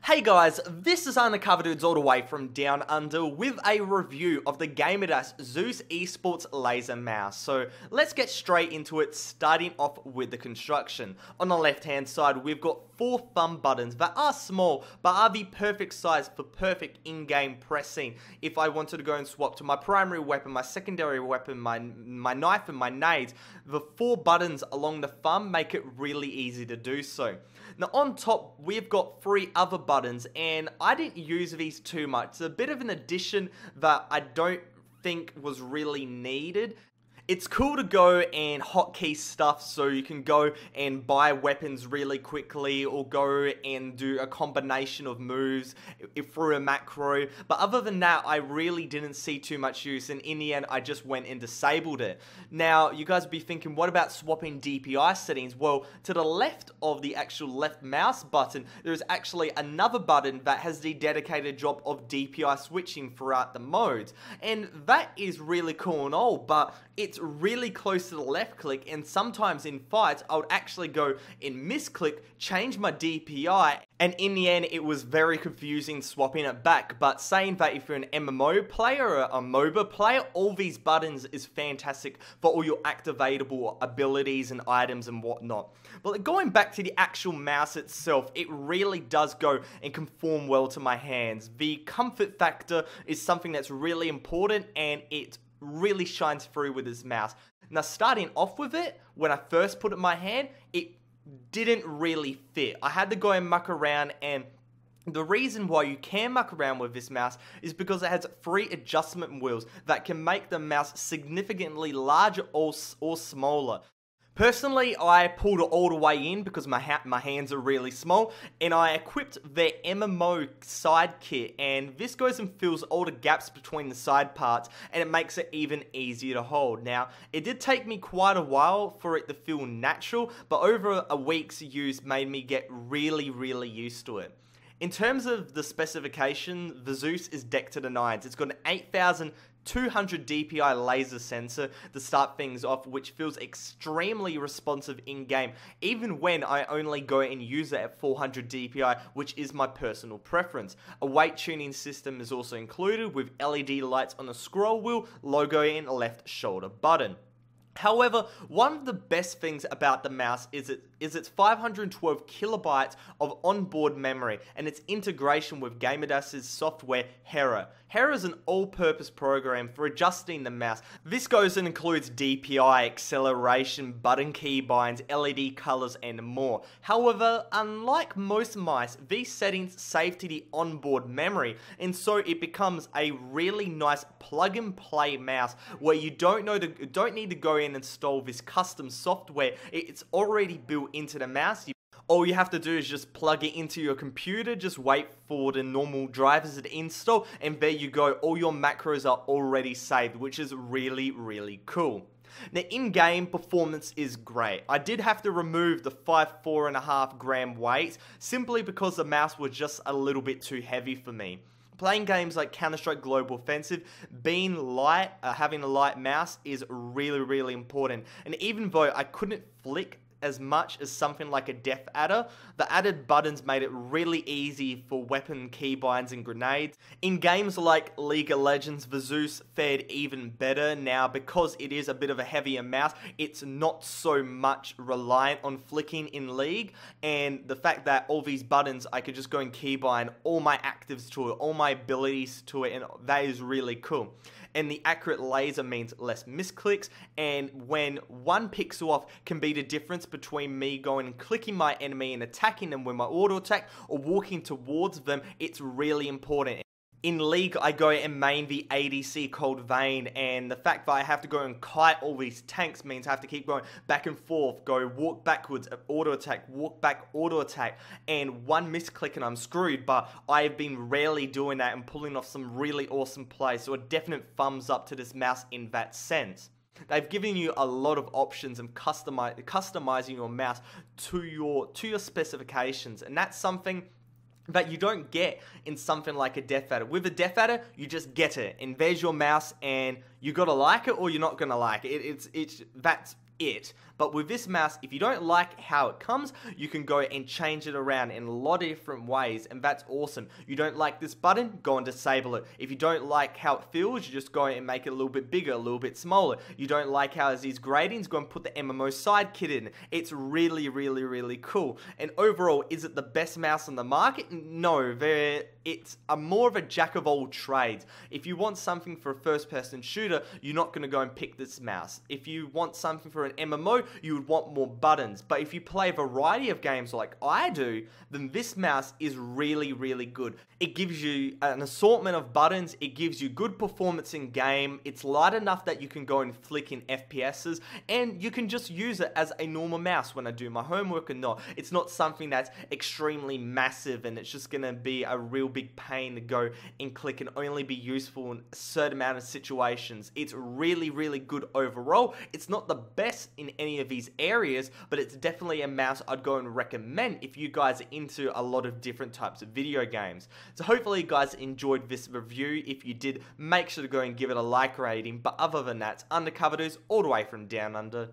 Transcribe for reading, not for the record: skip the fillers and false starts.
Hey guys, this is undercoverdudes all the way from down under with a review of the Gamdias ZEUS eSports laser mouse. So let's get straight into it, starting off with the construction. On the left hand side we've got 4 thumb buttons that are small but are the perfect size for perfect in-game pressing. If I wanted to go and swap to my primary weapon, my secondary weapon, my knife and my nades, the 4 buttons along the thumb make it really easy to do so. Now on top we've got 3 other buttons, and I didn't use these too much. It's a bit of an addition that I don't think was really needed. It's cool to go and hotkey stuff so you can go and buy weapons really quickly or go and do a combination of moves through a macro. But other than that, I really didn't see too much use, and in the end, I just went and disabled it. Now, you guys will be thinking, what about swapping DPI settings? Well, to the left of the actual left mouse button, there's actually another button that has the dedicated job of DPI switching throughout the modes. And that is really cool and all, but it's really close to the left click, and sometimes in fights I would actually go and misclick, change my DPI, and in the end it was very confusing swapping it back. But saying that, if you're an MMO player or a MOBA player, all these buttons is fantastic for all your activatable abilities and items and whatnot. But going back to the actual mouse itself, it really does go and conform well to my hands. The comfort factor is something that's really important, and it really shines through with this mouse. Now, starting off with it, when I first put it in my hand, it didn't really fit. I had to go and muck around, and the reason why you can muck around with this mouse is because it has 3 adjustment wheels that can make the mouse significantly larger or smaller. Personally, I pulled it all the way in because my hands are really small, and I equipped the MMO side kit, and this goes and fills all the gaps between the side parts, and it makes it even easier to hold. Now, it did take me quite a while for it to feel natural, but over a week's use made me get really used to it. In terms of the specification, the ZEUS is decked to the nines. It's got an 8,200 DPI laser sensor to start things off, which feels extremely responsive in-game, even when I only go and use it at 400 DPI, which is my personal preference. A weight tuning system is also included, with LED lights on the scroll wheel, logo and left shoulder button. However, one of the best things about the mouse is its 512 kilobytes of onboard memory and its integration with Gamdias' software Hera. Hera is an all-purpose program for adjusting the mouse. This goes and includes DPI, acceleration, button keybinds, LED colors, and more. However, unlike most mice, these settings save to the onboard memory, and so it becomes a really nice plug-and-play mouse where you don't need to go and install this custom software. It's already built into the mouse. All you have to do is just plug it into your computer, just wait for the normal drivers to install, and there you go, all your macros are already saved, which is really cool. Now, in-game performance is great. I did have to remove the 4.5 gram weight simply because the mouse was just a little bit too heavy for me. Playing games like Counter-Strike Global Offensive, being light, having a light mouse is really important. And even though I couldn't flick as much as something like a def adder, the added buttons made it really easy for weapon keybinds and grenades. In games like League of Legends, the ZEUS fared even better. Now, because it is a bit of a heavier mouse, it's not so much reliant on flicking in League, and the fact that all these buttons, I could just go and keybind all my actives to it, all my abilities to it, and that is really cool. And the accurate laser means less misclicks, and when one pixel off can be the difference between me going and clicking my enemy and attacking them with my auto attack or walking towards them, it's really important. In League, I go and main the ADC called Vayne, and the fact that I have to go and kite all these tanks means I have to keep going back and forth, go walk backwards, auto attack, walk back, auto attack, and one misclick and I'm screwed. But I've been rarely doing that and pulling off some really awesome plays, so a definite thumbs up to this mouse in that sense. They've given you a lot of options and customizing your mouse to your specifications, and that's something that you don't get in something like a def adder. With a def adder, you just get it, and there's your mouse, and you gotta like it or you're not gonna like it. That's it. But with this mouse, if you don't like how it comes, you can go and change it around in a lot of different ways, and that's awesome. You don't like this button, go and disable it. If you don't like how it feels, you just go and make it a little bit bigger, a little bit smaller. You don't like how it has these gradings, go and put the MMO side kit in. It's really, really, really cool. And overall, is it the best mouse on the market? No, it's more of a jack of all trades. If you want something for a first-person shooter, you're not going to go and pick this mouse. If you want something for an MMO, you would want more buttons. But if you play a variety of games like I do, then this mouse is really, really good. It gives you an assortment of buttons, it gives you good performance in game, it's light enough that you can go and flick in FPSs, and you can just use it as a normal mouse when I do my homework and not. It's not something that's extremely massive and it's just going to be a real big pain to go and click and only be useful in a certain amount of situations. It's really, really good overall. It's not the best in any of these areas, but it's definitely a mouse I'd go and recommend if you guys are into a lot of different types of video games. So hopefully you guys enjoyed this review. If you did, make sure to go and give it a like rating. But other than that, undercover dudes all the way from down under.